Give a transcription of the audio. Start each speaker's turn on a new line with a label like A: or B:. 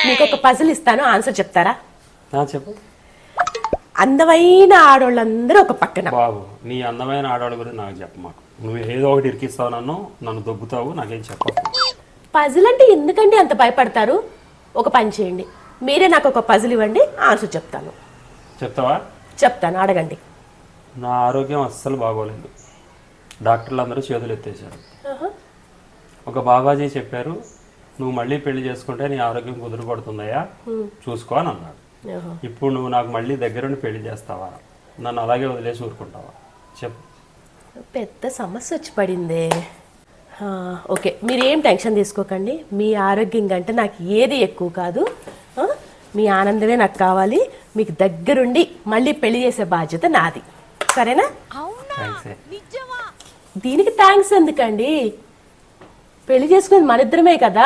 A: మీకు ఒక పజిల్ ఇస్తాను, ఆన్సర్ చెప్తారా?
B: చెప్పు.
A: అందమైన ఆడోళ్ళందరూ ఒక పక్కన.
B: బాబు, నీ అందమైన ఆడవాళ్ళ గురించి నాకు చెప్ప మాకు. నువ్వు ఏదో ఒకటి ఇరికిస్తావు, నన్ను దొబ్బుతావు, నాకేం చెప్పవు.
A: పజిల్ అంటే ఎందుకండి అంత భయపడతారు? ఒక పని చేయండి, మీరే నాకు ఒక పజిల్ ఇవ్వండి, ఆన్సర్ చెప్తాను.
B: చెప్తావా?
A: చెప్తాను, అడగండి.
B: నా ఆరోగ్యం అస్సలు బాగోలేదు. డాక్టర్లు అందరూ చేతులు ఎత్తేసారు. ఒక బాబాజీ చెప్పారు, నువ్వు మళ్ళీ పెళ్లి చేసుకుంటే నీ ఆరోగ్యం కుదురుపడుతుందయ్యా, చూసుకో అని అన్నాడు. ఇప్పుడు నువ్వు నాకు మళ్ళీ దగ్గరుండి పెళ్లి చేస్తావా, నన్ను అలాగే వదిలేసి ఊరుకుంటావా? చెప్పు.
A: పెద్ద సమస్య వచ్చి పడిందే. ఓకే, మీరేం టెన్షన్ తీసుకోకండి. మీ ఆరోగ్యం కంటే నాకు ఏది ఎక్కువ కాదు. మీ ఆనందమే నాకు కావాలి. మీకు దగ్గరుండి మళ్ళీ పెళ్లి చేసే బాధ్యత నాది, సరేనా? దీనికి థ్యాంక్స్ ఎందుకండి? పెళ్లి చేసుకునేది మన ఇద్దరమే కదా.